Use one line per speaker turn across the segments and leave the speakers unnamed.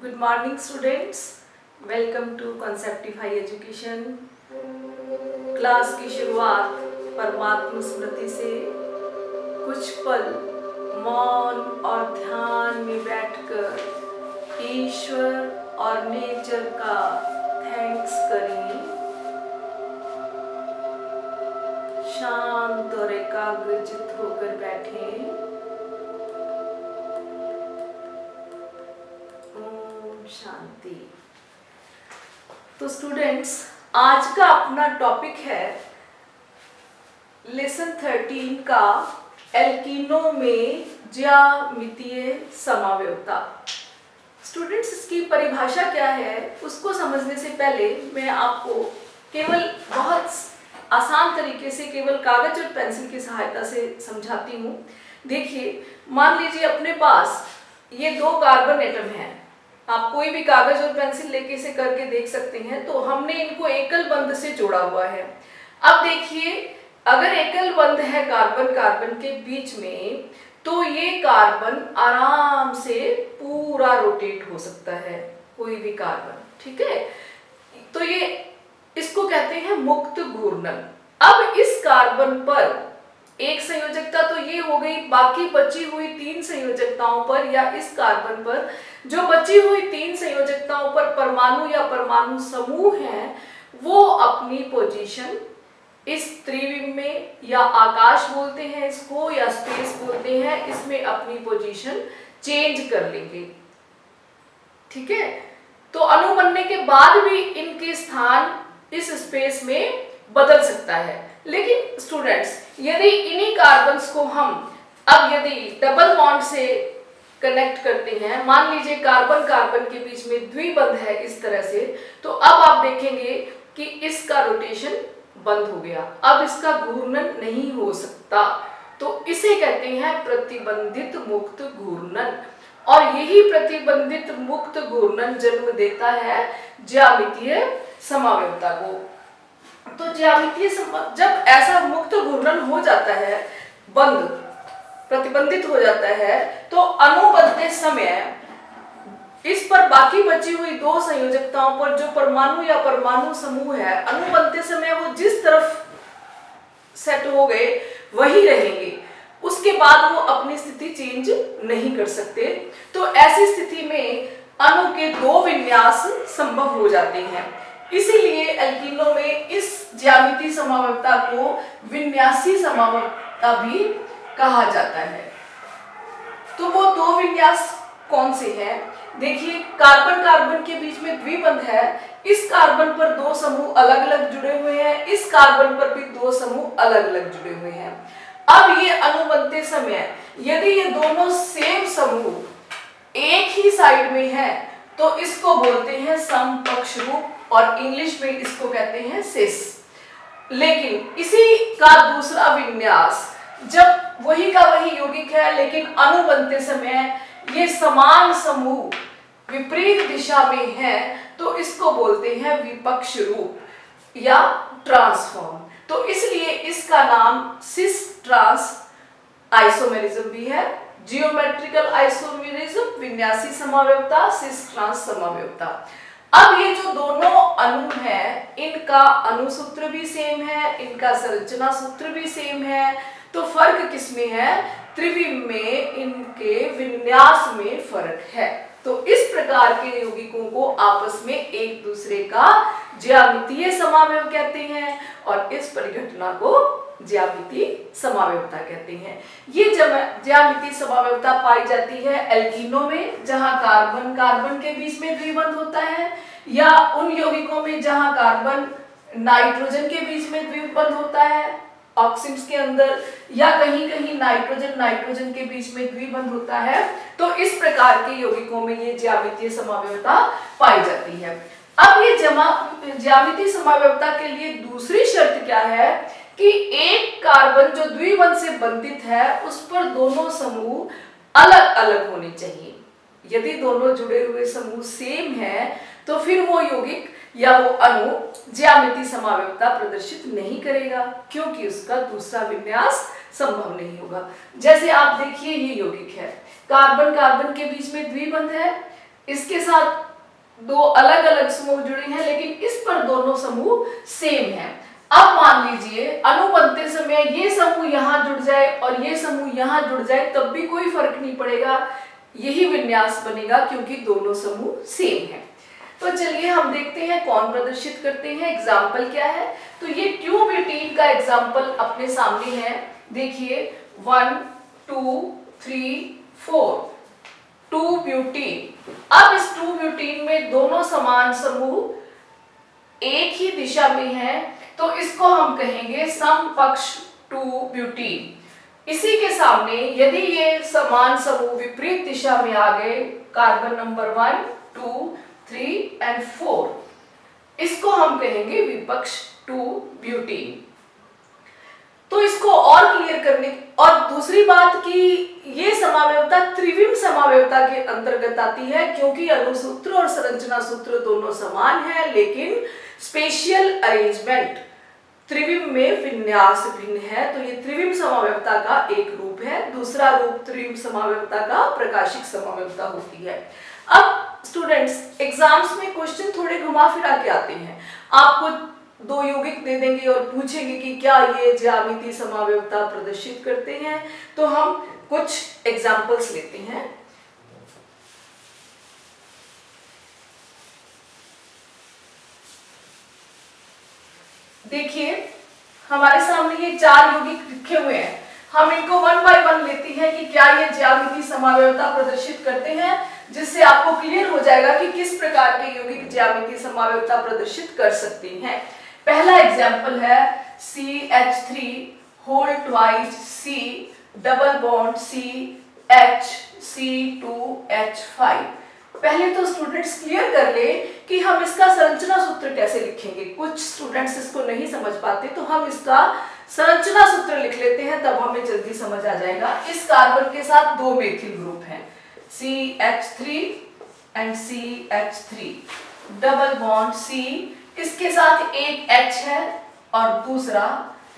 Good morning students, welcome to Conceptify Education. Class की शुरुआत परमात्मा स्मृति से कुछ पल मौन और ध्यान में बैठकर ईश्वर और नेचर का थैंक्स करें। शांत और एकाग्रचित होकर बैठें। शांति। तो स्टूडेंट्स, आज का अपना टॉपिक है लेसन 13 का एल्कीनो में ज्यामितीय समावयवता। स्टूडेंट्स, इसकी परिभाषा क्या है उसको समझने से पहले मैं आपको केवल बहुत आसान तरीके से केवल कागज और पेंसिल की सहायता से समझाती हूँ। देखिए, मान लीजिए अपने पास ये दो कार्बन एटम हैं। आप कोई भी कागज और पेंसिल लेके इसे करके देख सकते हैं। तो हमने इनको एकल बंध से जोड़ा हुआ है। अब देखिए, अगर एकल बंध है कार्बन कार्बन के बीच में, तो ये कार्बन आराम से पूरा रोटेट हो सकता है, कोई भी कार्बन, ठीक है। तो ये इसको कहते हैं मुक्त घूर्णन। अब इस कार्बन पर एक संयोजकता तो ये हो गई, बाकी बची हुई तीन संयोजकताओं पर या इस कार्बन पर जो बची हुई तीन संयोजकताओं पर परमाणु या परमाणु समूह हैं, वो अपनी पोजीशन इस त्रिविम में, या आकाश बोलते हैं इसको या स्पेस बोलते हैं, इसमें अपनी पोजीशन चेंज कर लेंगे, ठीक है। तो अणु बनने के बाद भी इनके स्थान इस स्पेस में बदल सकता है। लेकिन स्टूडेंट्स, यदि इन्हीं कार्बन्स को हम अब यदि डबल बॉन्ड से कनेक्ट करते हैं, मान लीजिए कार्बन कार्बन के बीच में द्विबंध है इस तरह से, तो अब आप देखेंगे कि इसका रोटेशन बंद हो गया, अब इसका घूर्णन नहीं हो सकता। तो इसे कहते हैं प्रतिबंधित मुक्त घूर्णन, और यही प्रतिबंधित मुक्त घूर्णन जन्म देता है ज्यामितीय समावयवता को। तो ज्यामितीय जब ऐसा मुक्त घूर्णन हो जाता है, बंद प्रतिबंधित हो जाता है, तो अणु बनते समय इस पर बाकी बची हुई दो संयोजकताओं पर जो परमाणु या परमाणु समूह है, अणु बनते समय वो जिस तरफ सेट हो गए वही रहेंगे, उसके बाद वो अपनी स्थिति चेंज नहीं कर सकते। तो ऐसी स्थिति में अणु के दो विन्यास संभव हो जाते हैं। इसीलिए एल्कीनो में इस ज्यामितीय समावयवता को विन्यासी समावयवता भी कहा जाता है। तो वो दो विन्यास कौन से हैं? देखिए, कार्बन कार्बन के बीच में द्विबंध है, इस कार्बन पर दो समूह अलग अलग जुड़े हुए हैं, इस कार्बन पर भी दो समूह अलग अलग जुड़े हुए हैं। अब ये अणु बनते समय यदि ये दोनों सेम समूह एक ही साइड में है, तो इसको बोलते हैं समपक्ष रूप, और इंग्लिश में इसको कहते हैं सिस। लेकिन इसी का दूसरा विन्यास, जब वही का वही यौगिक है लेकिन अणु बनते समय ये समान समूह विपरीत दिशा में है, तो इसको बोलते हैं विपक्ष रूप या ट्रांसफॉर्म। तो इसलिए इसका नाम सिस ट्रांस आइसोमेरिज्म भी है। जियोमेट्रिकल आइसोमेरिज्म, विन्यासी समावयवता, सिस ट्रांस समावयवता। अब ये जो दोनों अणु हैं, इनका अणुसूत्र भी सेम है, इनका संरचना सूत्र भी सेम है, तो फर्क किसमें है? त्रिविम में इनके विन्यास में फर्क है। तो इस प्रकार के यौगिकों को आपस में एक दूसरे का ज्यामितीय समावयव कहते हैं, और इस परिघटना को ज्यामितीय समावयवता कहते हैं। ये ज्यामितीय समावयवता पाई जाती है एल्कीनो में, जहां कार्बन कार्बन के बीच में द्विबंध होता है, या उन यौगिकों में जहां कार्बन नाइट्रोजन के बीच में द्विबंध होता है ऑक्सीन्स के अंदर, या कहीं कहीं नाइट्रोजन नाइट्रोजन के बीच में द्विबंध होता है। तो इस प्रकार के यौगिकों में ये ज्यामितीय समावयवता पाई जाती है। अब ये ज्यामितीय समावयवता के लिए दूसरी शर्त क्या है कि एक कार्बन जो द्विबंध से बंधित है उस पर दोनों समूह अलग अलग होने चाहिए। यदि दोनों जुड़े हुए समूह सेम है, तो फिर वो यौगिक या वो अणु ज्यामितीय समावयवता प्रदर्शित नहीं करेगा, क्योंकि उसका दूसरा विन्यास संभव नहीं होगा। जैसे आप देखिए, ये यौगिक है, कार्बन कार्बन के बीच में द्विबंध है, इसके साथ दो अलग अलग समूह जुड़े हैं, लेकिन इस पर दोनों समूह सेम हैं। अब मान लीजिए अणु बनते समय ये समूह यहां जुड़ जाए और ये समूह यहां जुड़ जाए, तब भी कोई फर्क नहीं पड़ेगा, यही विन्यास बनेगा क्योंकि दोनों समूह सेम है। तो चलिए हम देखते हैं कौन प्रदर्शित करते हैं, एग्जाम्पल क्या है। तो ये ट्यूब्यूटीन का एग्जाम्पल अपने सामने है, देखिए 1 2 3 4 ट्यूब्यूटीन। अब इस ट्यूब्यूटीन में दोनों समान समूह एक ही दिशा में हैं, तो इसको हम कहेंगे समपक्ष ट्यूब्यूटीन। इसी के सामने यदि ये समान समूह विपरीत दिशा में आ गए, कार्बन नंबर 1 2 3 और 4, इसको हम कहेंगे विपक्ष ट्यूब्यूटीन। तो इसको और क्लियर करने, और दूसरी बात कि ये समावयवता त्रिविम समावयवता के अंतर्गत आती है, क्योंकि अणुसूत्र और संरचना सूत्र दोनों समान है, लेकिन स्पेशियल अरेंजमेंट त्रिविम में विन्यास भिन्न है। तो ये त्रिविम समावयवता का एक रूप है। दूसरा रूप त्रिविम समावयवता का प्रकाशिक समावयवता होती है। अब स्टूडेंट्स एग्जाम्स में क्वेश्चन थोड़े घुमा फिरा के आते हैं, आपको दो यौगिक दे देंगे और पूछेंगे कि क्या ये ज्यामितीय समावयवता प्रदर्शित करते हैं। तो हम कुछ एग्जाम्पल्स लेते हैं। देखिए हमारे सामने ये 4 यौगिक लिखे हुए हैं, हम इनको 1 बाय 1 लेते हैं कि क्या ये ज्यामितीय समावयवता प्रदर्शित करते हैं, जिससे आपको क्लियर हो जाएगा कि किस प्रकार के यौगिक ज्यामितीय समावयवता प्रदर्शित कर सकते हैं। पहला एग्जाम्पल है CH3 whole twice C double bond CH C2H5। पहले तो स्टूडेंट्स क्लियर कर ले कि हम इसका संरचना सूत्र कैसे लिखेंगे। कुछ स्टूडेंट्स इसको नहीं समझ पाते, तो हम इसका संरचना सूत्र लिख लेते हैं, तब हमें जल्दी समझ आ जाएगा। इस कार्बन के साथ 2 मेथिल ग्रुप हैं, CH3 and CH3 double bond C, इसके साथ एक H है और दूसरा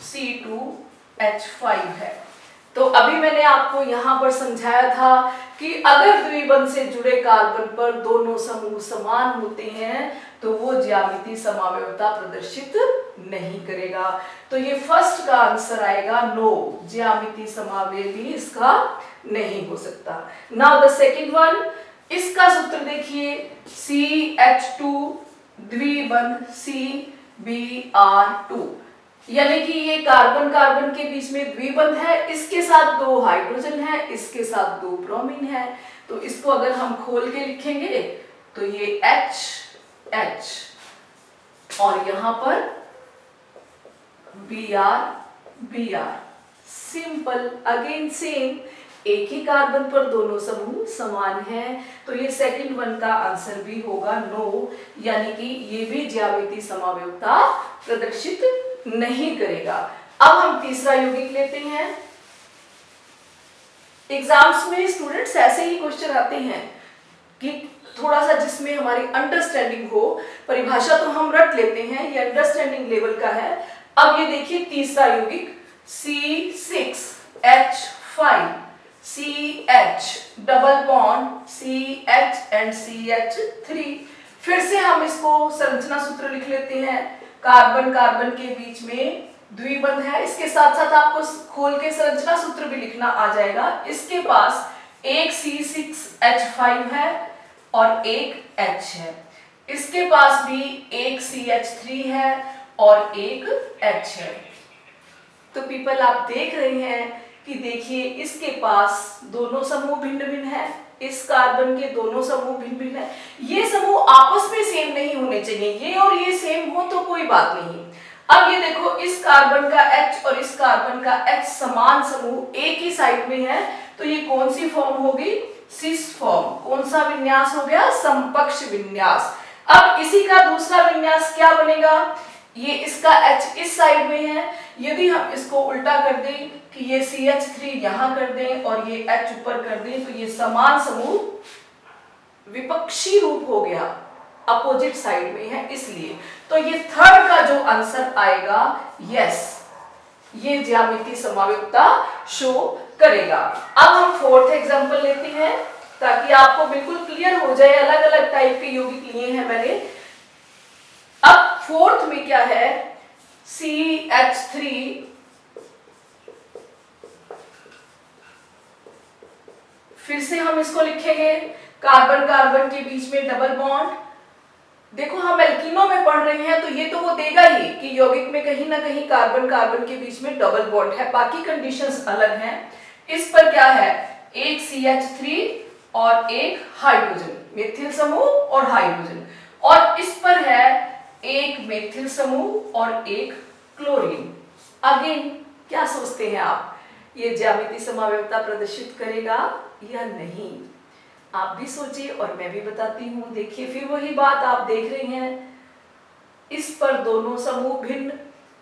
C2H5 है। तो अभी मैंने आपको यहाँ पर समझाया था कि अगर द्विबंध से जुड़े कार्बन पर दोनों समूह समान होते हैं तो वो ज्यामितीय समावयवता प्रदर्शित नहीं करेगा। तो ये फर्स्ट का आंसर आएगा नो, ज्यामितीय समावयवी इसका नहीं हो सकता। नाउ द सेकंड वन, इसका सूत्र देखिए CH2 द्विबंध CBr2, यानी कि ये कार्बन कार्बन के बीच में द्विबंध है, इसके साथ 2 हाइड्रोजन है, इसके साथ 2 ब्रोमीन है। तो इसको अगर हम खोल के लिखेंगे तो ये H और यहां पर Br, सिंपल, अगेन सेम, एक ही कार्बन पर दोनों समूह समान हैं। तो ये सेकंड वन का आंसर भी होगा नो, यानी कि ये भी ज्यामितीय समावयवता प्रदर्शित नहीं करेगा। अब हम तीसरा यौगिक लेते हैं। एग्जाम्स में स्टूडेंट्स ऐसे ही क्वेश्चन आते हैं कि थोड़ा सा जिसमें हमारी अंडरस्टैंडिंग हो, परिभाषा तो हम रट लेते हैं, ये अंडरस्टैंडिंग लेवल का है। अब ये देखिए तीसरा यौगिक C6H5 CH double bond CH and CH3। फिर से हम इसको संरचना सूत्र लिख लेते हैं। कार्बन कार्बन के बीच में द्विबंध है, इसके साथ साथ आपको खोल के संरचना सूत्र भी लिखना आ जाएगा। इसके पास एक C6H5 है और एक H है, इसके पास भी एक CH3 है और एक H है। तो पीपल आप देख रहे हैं कि देखिए इसके पास दोनों समूह भिन्न भिन्न है, इस कार्बन के दोनों समूह भिन्न भिन्न है। ये समूह आपस में सेम नहीं होने चाहिए, ये और ये सेम हो तो कोई बात नहीं। अब ये देखो इस कार्बन का H और इस कार्बन का H समान समूह एक ही साइड में है, तो ये कौन सी फॉर्म होगी? Cis form. कौन सा विन्यास हो गया? समपक्ष विन्यास। अब इसी का दूसरा विन्यास क्या बनेगा? ये इसका H इस साइड में है, यदि हम इसको उल्टा कर दें कि ये CH3 यहां कर दें और ये H ऊपर कर दें, तो ये समान समूह विपक्षी रूप हो गया, अपोजिट साइड में है इसलिए। तो ये थर्ड का जो आंसर आएगा, यस, ये ज्यामितीय समावयवता शो करेगा। अब हम फोर्थ एग्जांपल लेते हैं। ताकि आपको बिल्कुल क्लियर हो जाए। अलग अलग टाइप के यौगिक लिए हैं मैंने। अब फोर्थ में क्या है, CH3 फिर से हम इसको लिखेंगे, कार्बन कार्बन के बीच में डबल बॉन्ड। देखो हम एल्कीनो में पढ़ रहे हैं तो ये तो वो देगा ही कि यौगिक में कहीं ना कहीं कार्बन कार्बन के बीच में डबल बॉन्ड है, बाकी कंडीशंस अलग हैं। इस पर क्या है, एक CH3 और एक हाइड्रोजन, मेथिल समूह और हाइड्रोजन। और इस पर है एक मेथिल समूह और एक क्लोरीन। अगेन क्या सोचते हैं आप, ये ज्यामितीय समावयवता प्रदर्शित करेगा या नहीं? आप भी सोचिए और मैं भी बताती हूँ। देखिए फिर वही बात आप देख रही हैं, इस पर दोनों समूह भिन्न,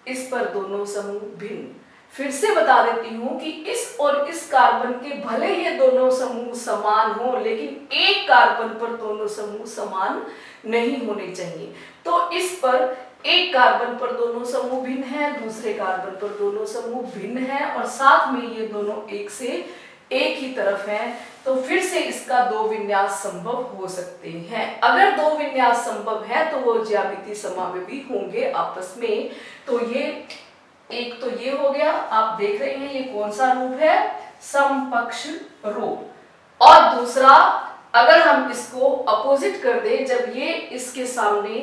इस पर दोनों समूह भिन्न। फिर से बता देती हूँ कि इस और इस कार्बन के भले ये दोनों समूह समान हो, लेकिन एक कार्बन पर दोनों समूह समान नहीं होने चाहिए। तो इस पर एक कार्बन पर दोनों समूह भिन्न है, दूसरे कार्बन पर दोनों समूह भिन्न है, और साथ में ये दोनों एक से एक ही तरफ हैं। तो फिर से इसका दो विन्यास संभव हो सकते हैं। अगर दो विन्यास संभव है तो वो ज्यामितीय समावयवी होंगे आपस में। तो ये एक तो ये हो गया, आप देख रहे हैं ये कौन सा रूप है, समपक्ष रूप। और दूसरा, अगर हम इसको अपोजिट कर दे, जब ये इसके सामने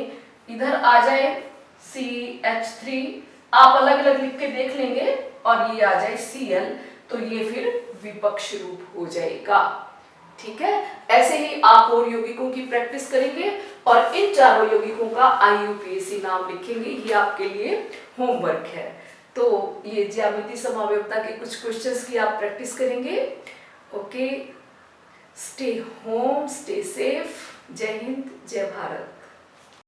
इधर आ जाए CH3, आप अलग अलग लिख के देख लेंगे, और ये आ जाए Cl, तो ये फिर विपक्ष रूप हो जाएगा। ठीक है, ऐसे ही आप और यौगिकों की प्रैक्टिस करेंगे और इन चारों यौगिकों का IUPAC नाम लिखेंगे। ये आपके लिए होमवर्क है। तो ये ज्यामितीय समावयवता के कुछ क्वेश्चंस की आप प्रैक्टिस करेंगे। Okay, stay home, stay safe. जय हिंद, जय भारत।